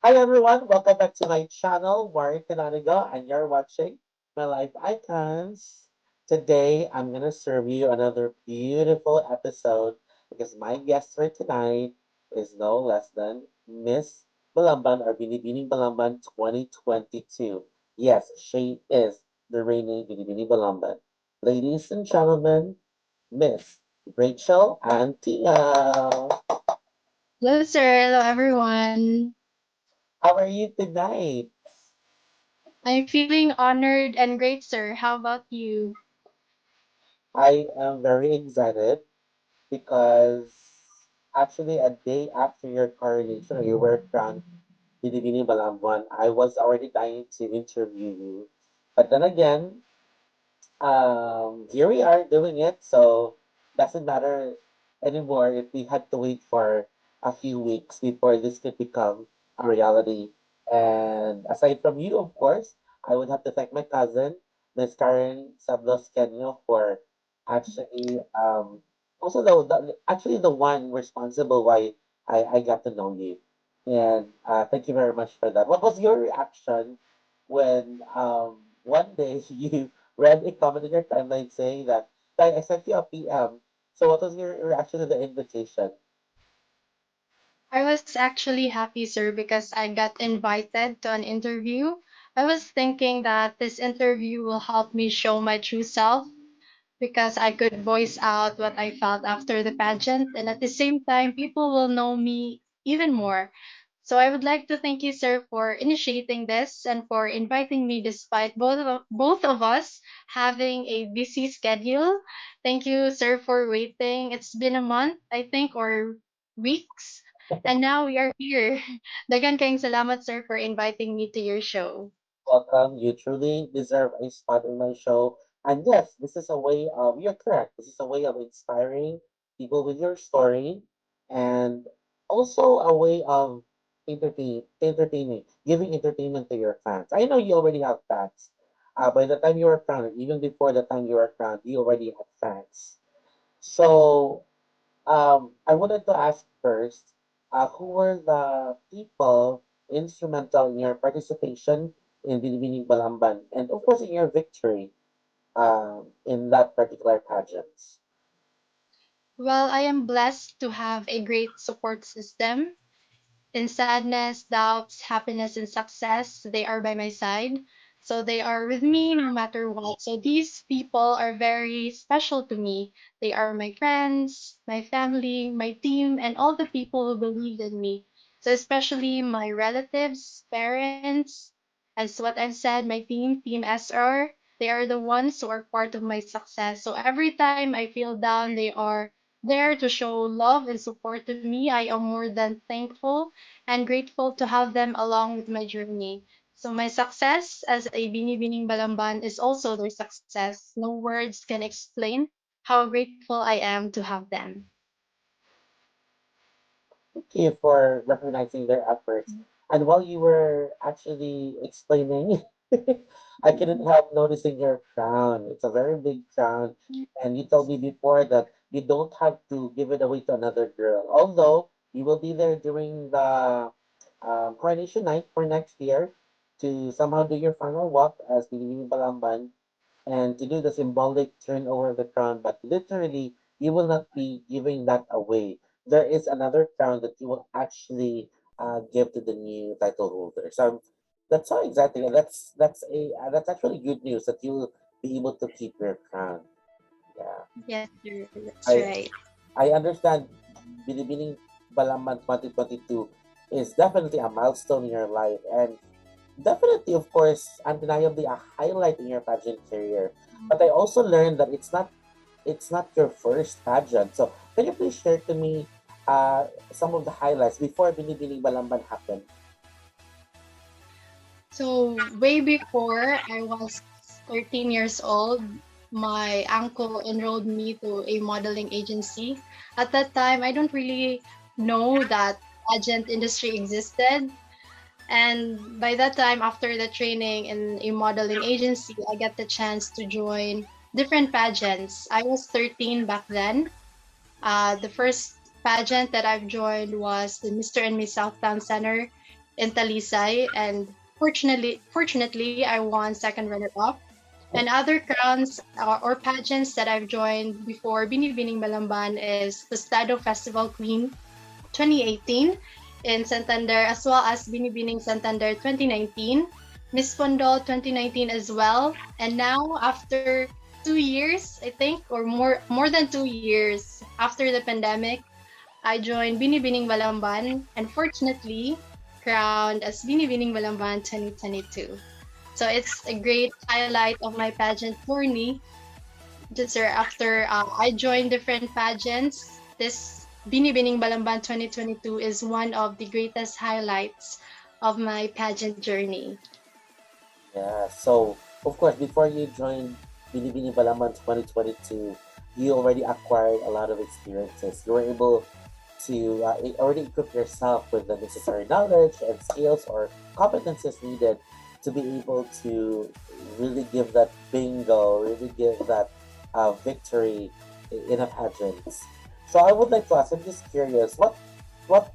Hi everyone, welcome back to my channel, Warren Canonigo, and you're watching my life icons. Today, I'm gonna serve you another beautiful episode because my guest for tonight is no less than Miss Balamban or Binibining Balamban 2022. Yes, she is the reigning Binibining Balamban. Ladies and gentlemen, Miss Rachel and Tia. Hello, sir. Hello, everyone. How are you tonight? I'm feeling honored and great, sir. How about you? I am very excited because actually a day after your coronation, you were crowned Binibining Balamban. I was already dying to interview you. But then again, here we are doing it, so doesn't matter anymore if we had to wait for a few weeks before this could become a reality. And aside from you, of course, I would have to thank my cousin, Miss Karen Sablos Kenyo, for actually also actually the one responsible why I got to know you. And thank you very much for that. What was your reaction when one day you read a comment in your timeline saying that I sent you a PM. So what was your reaction to the invitation? I was actually happy, sir, because I got invited to an interview. I was thinking that this interview will help me show my true self because I could voice out what I felt after the pageant, and at the same time, people will know me even more. So I would like to thank you, sir, for initiating this and for inviting me despite both of us having a busy schedule. Thank you, sir, for waiting. It's been a month, I think, or weeks, and now we are here. Dagan kayong salamat, sir, for inviting me to your show. Welcome. You truly deserve a spot in my show. And yes, this is a way of, you're correct. This is a way of inspiring people with your story and also a way of entertaining, giving entertainment to your fans. I know you already have fans. By the time you were crowned, even before the time you were crowned, you already had fans. So I wanted to ask first, who were the people instrumental in your participation in Binibining Balamban, and of course in your victory in that particular pageant? Well, I am blessed to have a great support system. In sadness, doubts, happiness, and success, they are by my side. So they are with me no matter what. So these people are very special to me. They are my friends, my family, my team, and all the people who believed in me. So especially my relatives, parents, as what I've said, my team SR, they are the ones who are part of my success. So every time I feel down, they are there to show love and support to me. I am more than thankful and grateful to have them along with my journey. So my success as a Binibining Balamban is also their success. No words can explain how grateful I am to have them. Thank you for recognizing their efforts. And while you were actually explaining, I couldn't help noticing your crown. It's a very big crown. And you told me before that you don't have to give it away to another girl. Although you will be there during the coronation night for next year to somehow do your final walk as Pilipining Balamban and to do the symbolic turn over of the crown, but literally, you will not be giving that away. There is another crown that you will actually give to the new title holder. So that's how exactly. That's actually good news that you will be able to keep your crown. Yeah, Yes, sir. That's I right. I understand. Binibining Balaman 2022 is definitely a milestone in your life, and definitely, of course, undeniably a highlight in your pageant career. But I also learned that it's not your first pageant. So can you please share to me some of the highlights before Binibining Balamban happened? So way before I was 13 years old, my uncle enrolled me to a modeling agency. At that time, I don't really know that pageant industry existed. And by that time, after the training in a modeling agency, I got the chance to join different pageants. I was 13 back then. The first pageant that I've joined was the Mr. and Miss Southtown Center. in Talisay, and fortunately, I won second runner-up. And other crowns or pageants that I've joined before Binibining Balamban is the Stado Festival Queen 2018 in Santander, as well as Binibining Santander 2019, Miss Pondo 2019 as well. And now, after 2 years, I think, or more than 2 years after the pandemic, I joined Binibining Balamban and fortunately crowned as Binibining Balamban 2022. So it's a great highlight of my pageant journey. Just after I joined different pageants, this Binibining Balamban 2022 is one of the greatest highlights of my pageant journey. Yeah. So, of course, before you joined Binibini Balaman 2022, you already acquired a lot of experiences. You were able to already equip yourself with the necessary knowledge and skills or competencies needed to be able to really give that bingo, really give that victory in a pageant. So I would like to ask, I'm just curious, what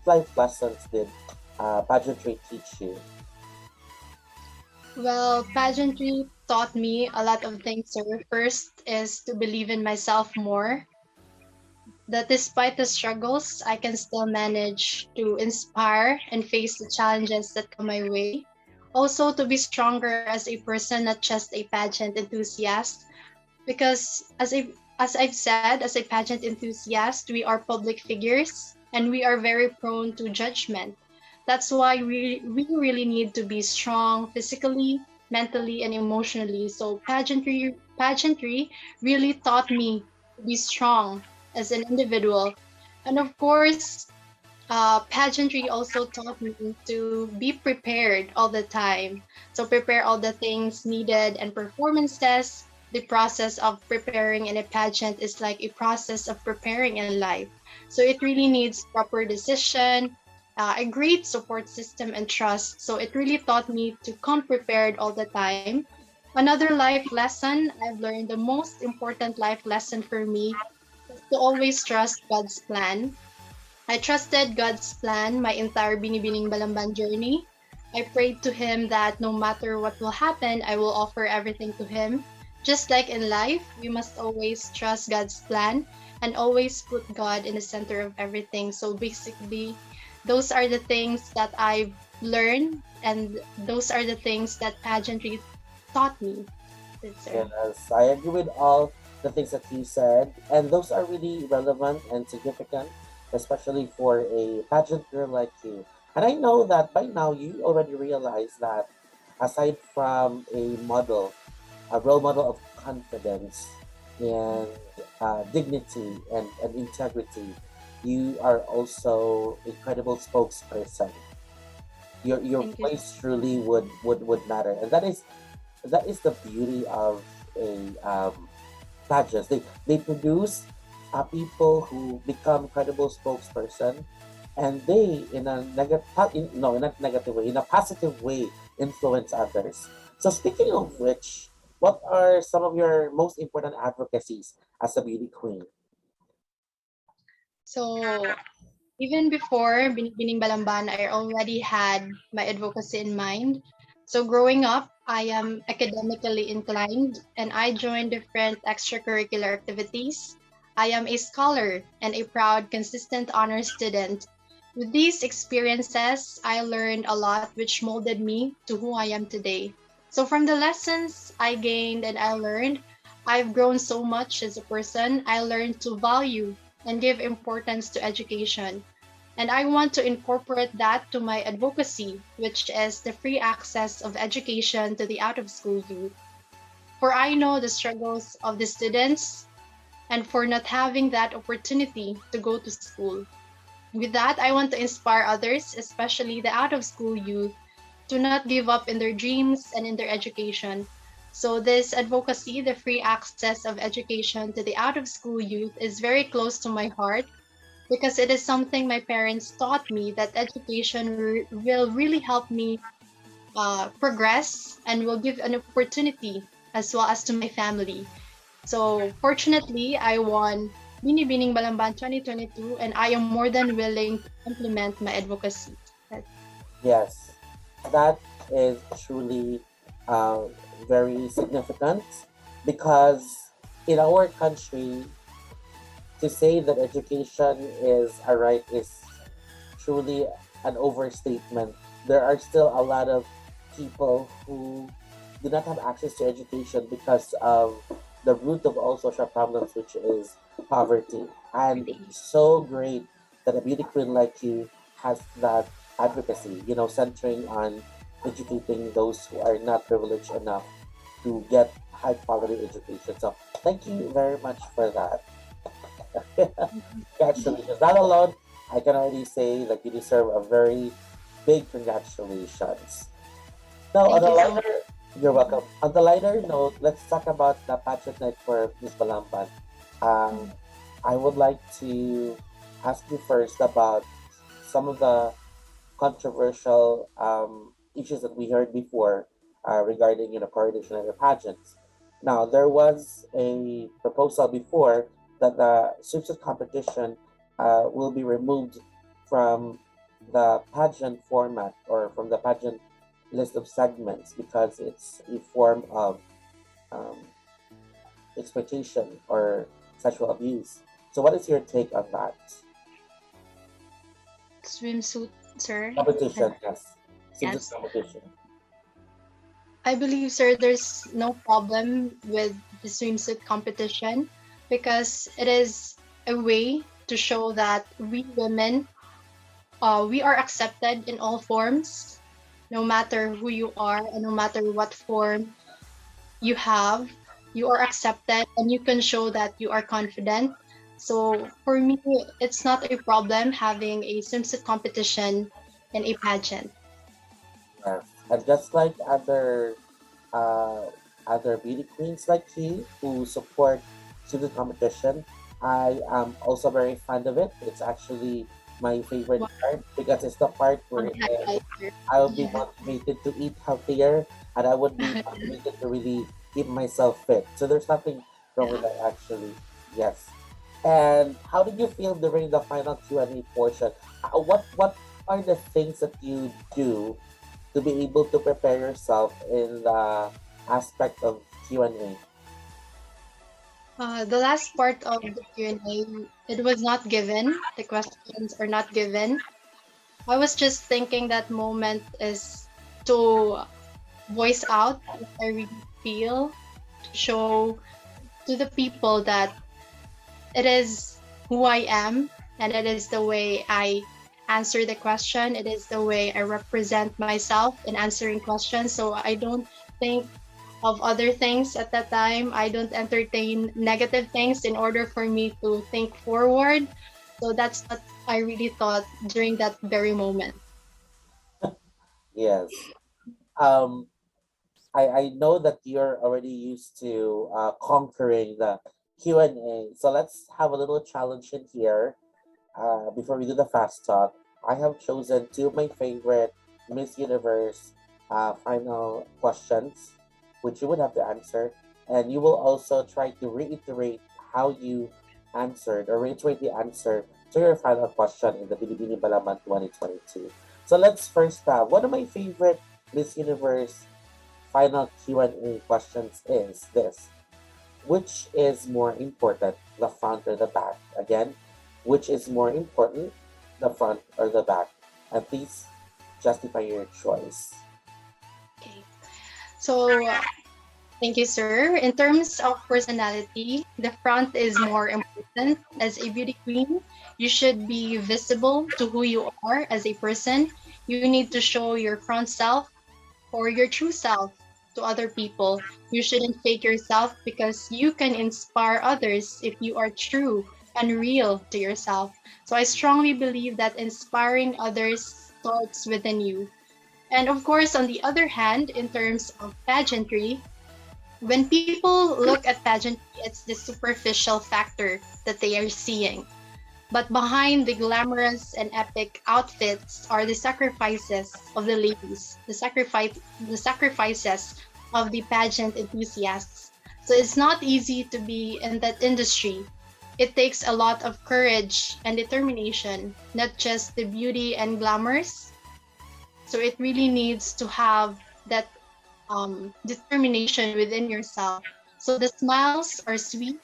life lessons did pageantry teach you? Well, pageantry taught me a lot of things, sir. First is to believe in myself more, that despite the struggles, I can still manage to inspire and face the challenges that come my way. Also, to be stronger as a person, not just a pageant enthusiast, because as I've said, as a pageant enthusiast, we are public figures and we are very prone to judgment. That's why we really need to be strong physically, mentally, and emotionally. So pageantry really taught me to be strong as an individual. And of course, pageantry also taught me to be prepared all the time. So prepare all the things needed and performances. The process of preparing in a pageant is like a process of preparing in life. So it really needs proper decision, a great support system and trust. So it really taught me to come prepared all the time. Another life lesson I've learned, the most important life lesson for me, is to always trust God's plan. I trusted God's plan my entire Binibining Balamban journey. I prayed to Him that no matter what will happen, I will offer everything to Him. Just like in life, we must always trust God's plan and always put God in the center of everything. So basically, those are the things that I've learned, and those are the things that pageantry taught me. Yes, sir. Yes, I agree with all the things that you said, and those are really relevant and significant, especially for a pageant girl like you. And I know that by now you already realize that aside from a role model of confidence and dignity and integrity, you are also a credible spokesperson. Your Thank you. voice truly would matter, and that is the beauty of a pageants. They produce people who become credible spokesperson, and they in a negative no, in a negative way, in a positive way, influence others. So speaking of which, what are some of your most important advocacies as a beauty queen? So even before Binibining Balamban, I already had my advocacy in mind. So growing up, I am academically inclined and I joined different extracurricular activities. I am a scholar and a proud, consistent honor student. With these experiences, I learned a lot which molded me to who I am today. So from the lessons I gained and I learned, I've grown so much as a person. I learned to value and give importance to education. And I want to incorporate that to my advocacy, which is the free access of education to the out of school youth. For I know the struggles of the students and for not having that opportunity to go to school. With that, I want to inspire others, especially the out of school youth, to not give up in their dreams and in their education. So, this advocacy, the free access of education to the out of school youth, is very close to my heart because it is something my parents taught me that education will really help me progress and will give an opportunity as well as to my family. So fortunately, I won Binibining Balamban 2022 and I am more than willing to implement my advocacy. Yes, that is truly uh, very significant because in our country, to say that education is a right is truly an overstatement. There are still a lot of people who do not have access to education because of the root of all social problems, which is poverty. And it's so great that a beauty queen like you has that advocacy, centering on educating those who are not privileged enough to get high quality education. So thank you very much for that. Congratulations. That alone, I can already say that you deserve a very big congratulations. Now, on Thank the you so much. lighter, you're welcome. On the lighter note, let's talk about the pageant night for Miss Balamban. Um, I would like to ask you first about some of the controversial issues that we heard before regarding coronation and the pageants. Now there was a proposal before that the swimsuit competition will be removed from the pageant format or from the pageant list of segments because it's a form of um, exploitation or sexual abuse. So what is your take on that Swimsuit, sir. competition? Yes, swimsuit Yes. competition. I believe, sir, there's no problem with the swimsuit competition because it is a way to show that we women, we are accepted in all forms, no matter who you are and no matter what form you have, you are accepted and you can show that you are confident. So for me, it's not a problem having a swimsuit competition in a pageant. Yes. And just like uh, other beauty queens like you who support student competition, I am also very fond of it. It's actually my favorite One part because it's the part of where the highlights, sir. I will be Yeah. motivated to eat healthier and I would be motivated to really keep myself fit. So there's nothing wrong with Yeah. that actually. Yes. And how did you feel during the final Q&A portion? What are the things that you do to be able to prepare yourself in the aspect of Q&A? The last part of the Q&A, it was not given. The questions are not given. I was just thinking that moment is to voice out what I really feel, to show to the people that it is who I am and it is the way I answer the question. It is the way I represent myself in answering questions. So I don't think of other things at that time. I don't entertain negative things in order for me to think forward. So that's what I really thought during that very moment. Yes. Um, I know that you're already used to conquering the Q&A. So let's have a little challenge in here before we do the fast talk. I have chosen two of my favorite Miss Universe final questions, which you would have to answer. And you will also try to reiterate how you answered or reiterate the answer to your final question in the Binibining Balaban 2022. So let's first have one of my favorite Miss Universe final Q&A questions is this. Which is more important, the front or the back? Again, which is more important, the front or the back? And please justify your choice. Okay. So thank you, sir. In terms of personality, the front is more important. As a beauty queen, you should be visible to who you are as a person. You need to show your front self or your true self to other people. You shouldn't fake yourself because you can inspire others if you are true and real to yourself. So I strongly believe that inspiring others starts within you. And of course, on the other hand, in terms of pageantry, when people look at pageantry, it's the superficial factor that they are seeing. But behind the glamorous and epic outfits are the sacrifices of the ladies, the sacrifices of the pageant enthusiasts. So it's not easy to be in that industry. It takes a lot of courage and determination, not just the beauty and glamours. So it really needs to have that determination within yourself. So the smiles are sweet,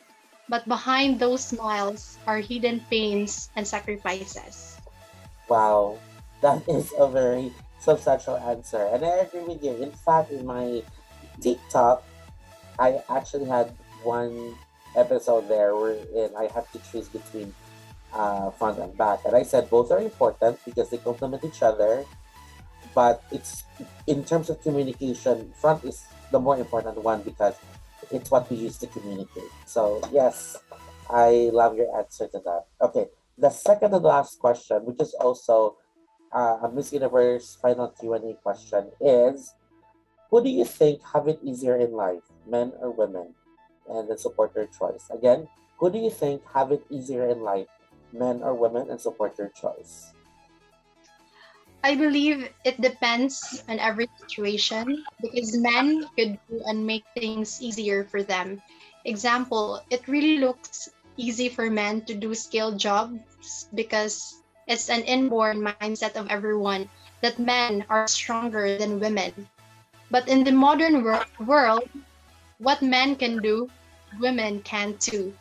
but behind those smiles are hidden pains and sacrifices. Wow, that is a very substantial answer. And I agree with you. In fact, in my TikTok, I actually had one episode there wherein I had to choose between front and back. And I said both are important because they complement each other. But it's in terms of communication, front is the more important one because it's what we use to communicate. So yes, I love your answer to that. Okay, the second and last question, which is also a Miss Universe final Q&A question, is who do you think have it easier in life, men or women? And then support your choice. Again, who do you think have it easier in life, men or women? And support your choice. I believe it depends on every situation because men could do and make things easier for them. Example, it really looks easy for men to do skilled jobs because it's an inborn mindset of everyone that men are stronger than women. But in the modern world, what men can do, women can too.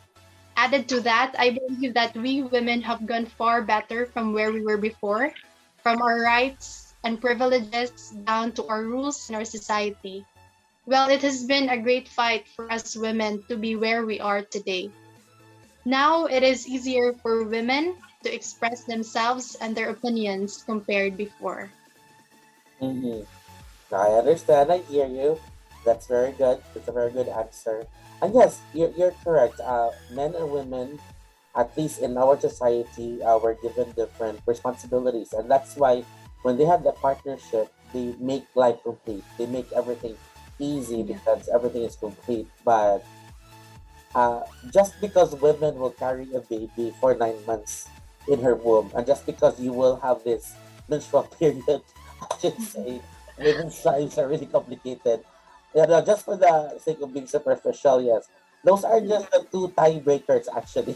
Added to that, I believe that we women have gone far better from where we were before, from our rights and privileges down to our rules in our society. Well, it has been a great fight for us women to be where we are today. Now it is easier for women to express themselves and their opinions compared before. Mm-hmm. I understand. I hear you. That's very good. That's a very good answer. And yes, you're correct. Men and women, at least in our society, were given different responsibilities. And that's why when they have the partnership, they make life complete. They make everything easy Yeah. because everything is complete. But just because women will carry a baby for 9 months in her womb, and just because you will have this menstrual period, I should say, women's lives are really complicated. You know, just for the sake of being superficial, yes. Those are just the two tiebreakers, actually.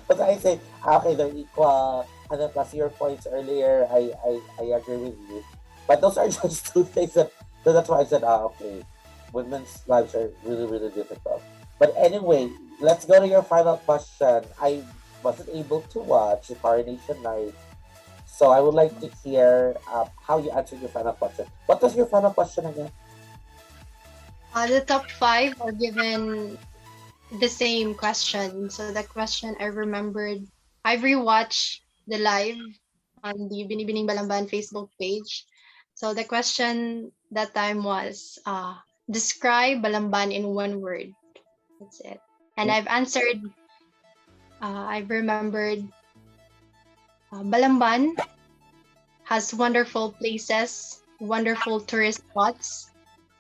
But I say, okay, they're equal. And then plus your points earlier, I agree with you. But those are just two things that, so that's why I said, okay, women's lives are really, really difficult. But anyway, let's go to your final question. I wasn't able to watch the Coronation Night, so I would like to hear how you answered your final question. What was your final question again? The top five are given the same question. So the question I remembered, I've rewatched the live on the Binibining Balamban Facebook page. So the question that time was, describe Balamban in one word. That's it. And I've answered, I've remembered, Balamban has wonderful places, wonderful tourist spots.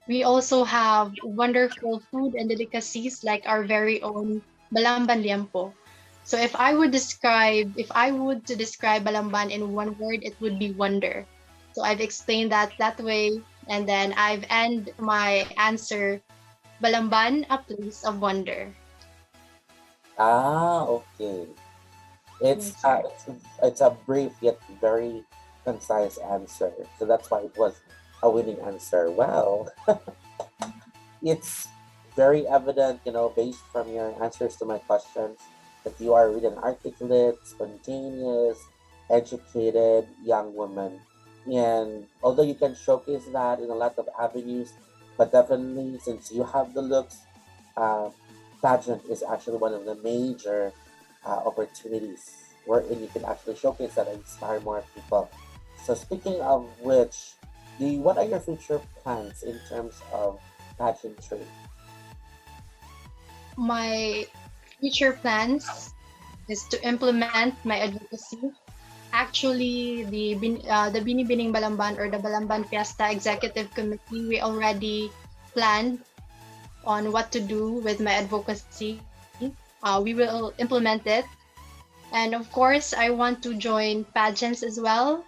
We also have wonderful food and delicacies like our very own Balamban Liempo. So if I would to describe Balamban in one word, it would be wonder. So I've explained that way, and then I've end my answer, Balamban, a place of wonder. Okay. It's That's right. it's a brief yet very concise answer. So that's why it was a winning answer. Well, it's very evident, based from your answers to my questions, that you are really an articulate, spontaneous, educated young woman. And although you can showcase that in a lot of avenues, but definitely since you have the looks, uh, pageant is actually one of the major opportunities wherein you can actually showcase that and inspire more people. So speaking of which, what are your future plans in terms of pageantry? My future plans is to implement my advocacy. Actually, the Binibining Balamban or the Balamban Fiesta Executive Committee, we already planned on what to do with my advocacy. We will implement it. And of course, I want to join pageants as well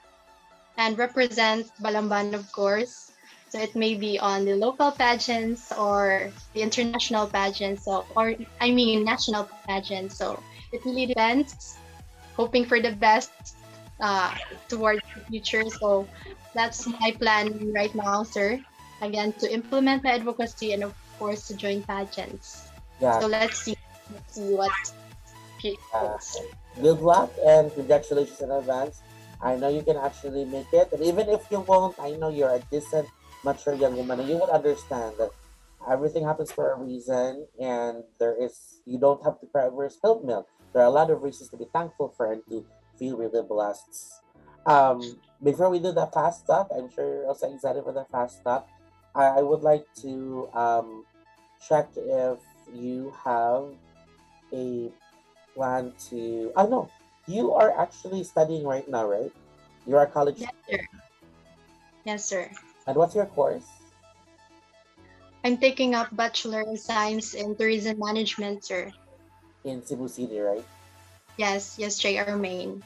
and represent Balamban, of course. So it may be on the local pageants or the international pageants, or I mean national pageants. So it really depends. Hoping for the best towards the future. So That's my plan right now, sir. Again, to implement my advocacy and of course to join pageants. Yeah, So let's see what future uh, holds. good luck and congratulations in advance. I know you can actually make it, and even if you won't, I know you're a decent, mature young woman, and you would understand that everything happens for a reason, and you don't have to cry over spilled milk. There are a lot of reasons to be thankful for and to feel really blessed. Before we do the fast talk, I'm sure you're also excited for the fast talk. I would like to check if you have a plan to. I know you are actually studying right now, right? You're a college Yes, student. sir. Yes, sir. And what's your course? I'm taking up Bachelor in Science in Tourism Management, sir. In Cebu City, right? Yes, yes, JR Main.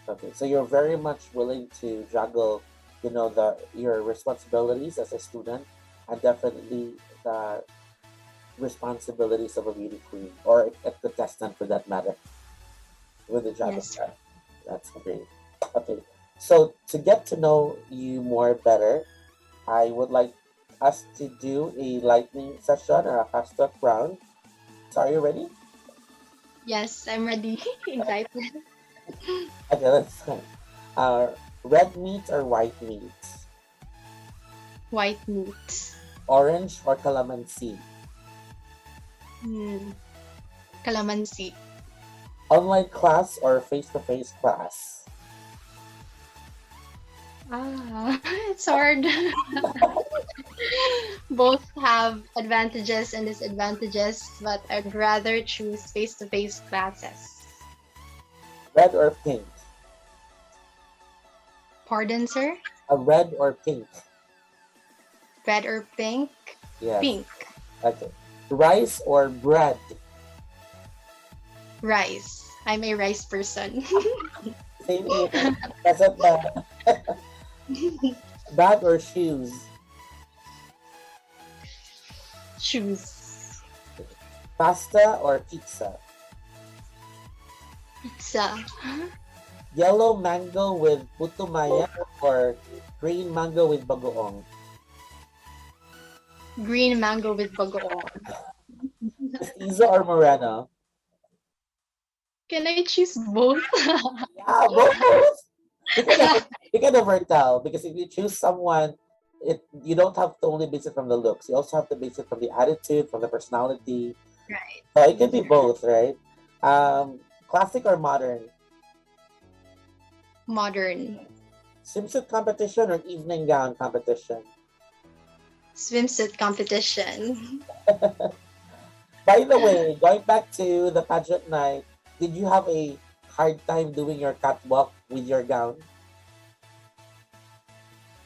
Okay, so you're very much willing to juggle, your responsibilities as a student, and definitely the responsibilities of a beauty queen or a contestant for that matter with the juggle. Yes, sir. That's great. Okay, so to get to know you more better, I would like us to do a lightning session or a fast talk round. So are you ready? Yes, I'm ready. Excited. Okay, let's start. Uh, red meat or white meat? White meat. Orange or calamansi? Hmm. Calamansi. Online class or face-to-face class? Ah, it's hard. Both have advantages and disadvantages, but I'd rather choose face-to-face classes. Red or pink? Pardon, sir? A red or pink? Red or pink? Yes. Pink. Okay. Rice or bread? Rice. I'm a rice person. Same here. That's it. Bag or shoes? Shoes. Pasta or pizza? Pizza. Yellow mango with puto maya or green mango with bagoong? Green mango with bagoong. Mestizo or moreno? Can I choose both? Yeah, both. You can never, you can never tell because if you choose someone, you don't have to only base it from the looks. You also have to base it from the attitude, from the personality. Right. So it can be both, right? Classic or modern? Modern. Swimsuit competition or evening gown competition? Swimsuit competition. By the way, going back to the pageant night, did you have a hard time doing your catwalk with your gown?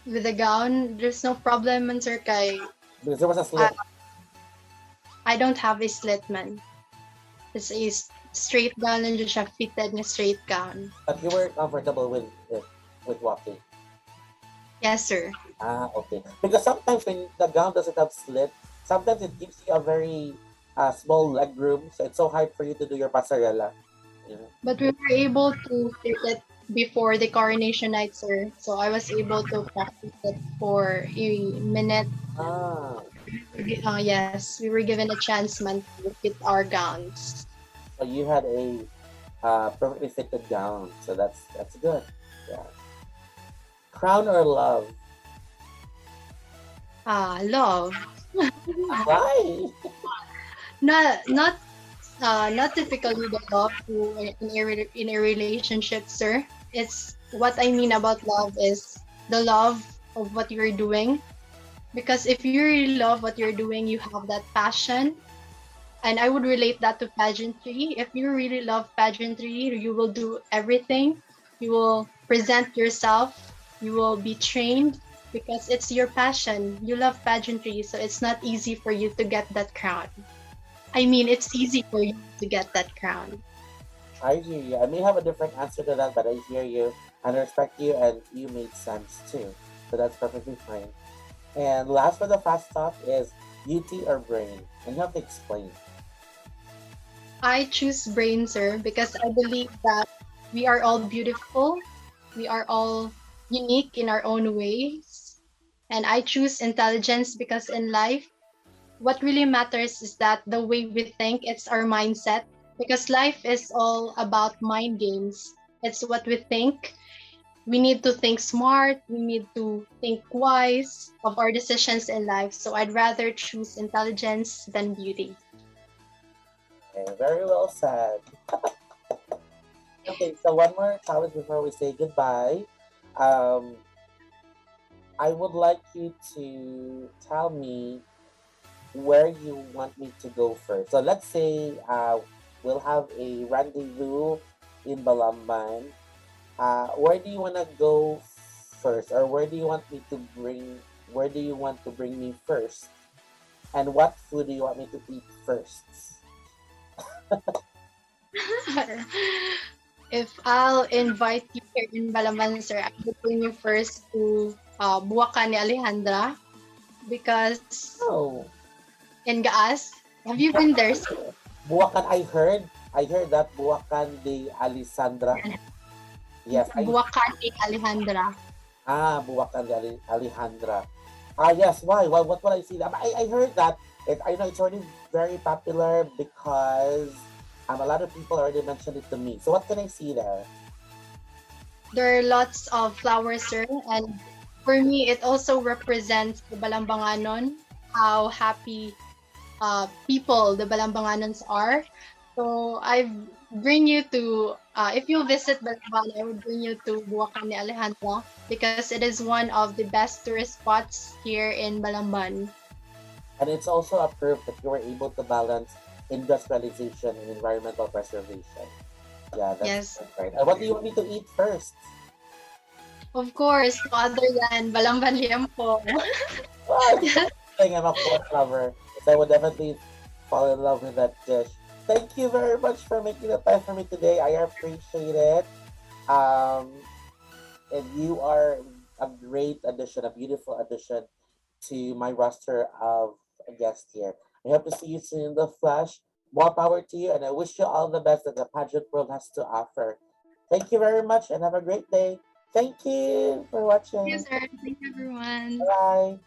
With the gown, there's no problem, man, sir, kay Because there was a I, slit, I don't have a slit, man. It's a straight gown and just a fitted na straight gown. but you were comfortable with it, with walking. Yes, sir. Ah, okay. Because sometimes when the gown doesn't have slit, sometimes it gives you a very small leg room, so it's so hard for you to do your pasarela. You know? But we were able to fit it before the coronation night, sir. So I was able to practice it for a minute. Ah, Yes, we were given a chance, man, to fit our gowns. so you had a perfectly fitted gown, so that's good. Yeah. Crown or love? Ah, love. Why? Not typically the love to in a relationship, sir. It's what I mean about love is the love of what you're doing. Because if you really love what you're doing, you have that passion. And I would relate that to pageantry. If you really love pageantry, you will do everything. You will present yourself. You will be trained because it's your passion. You love pageantry, so it's not easy for you to get that crown. I mean, it's easy for you to get that crown. I hear you. I may have a different answer to that, but I hear you and I respect you, and you made sense too. So that's perfectly fine. And last for the fast talk is beauty or brain, and you have to explain. I choose brain, sir, because I believe that we are all beautiful. We are all unique in our own ways. And I choose intelligence because in life, what really matters is that the way we think, it's our mindset. Because life is all about mind games. It's what we think. We need to think smart. We need to think wise of our decisions in life. So I'd rather choose intelligence than beauty. Okay, very well said. Okay, so one more challenge before we say goodbye. Um, I would like you to tell me where you want me to go first. So let's say we'll have a rendezvous in Balamban. Where do you want to go first, or where do you want me to bring? Where do you want to bring me first? And what food do you want me to eat first? If I'll invite you here in Balamban, sir, I will bring you first to Buwakan ni Alejandra because Oh, in Gaas, have you been there, sir? Buwakan. I heard that Buwakan de Alessandra. Yes, I Buwakan ni Alejandra. Buwakan de Alejandra. Yes. Why? Why? What would I see? I heard that. I know it's already very popular because a lot of people already mentioned it to me. So what can I see there? There are lots of flowers, sir, and for me, it also represents the Balambanganon, how happy people the Balambanganons are. So I bring you to, if you visit Balamban, I would bring you to Buwakan ni Alejandra because it is one of the best tourist spots here in Balamban. And it's also a proof that you were able to balance industrialization and environmental preservation. Yeah, Yes, that's right. And what do you want me to eat first? of course, no other than Balamban Liempo. Well, Yes, I'm a pork lover, so I would definitely fall in love with that dish. Thank you very much for making the time for me today. I appreciate it. Um, and you are a great addition, a beautiful addition to my roster of guests here. I hope to see you soon in the flesh. More power to you, and I wish you all the best that the pageant world has to offer. Thank you very much, and have a great day. Thank you for yes, watching. sir. Thank you, everyone. Bye.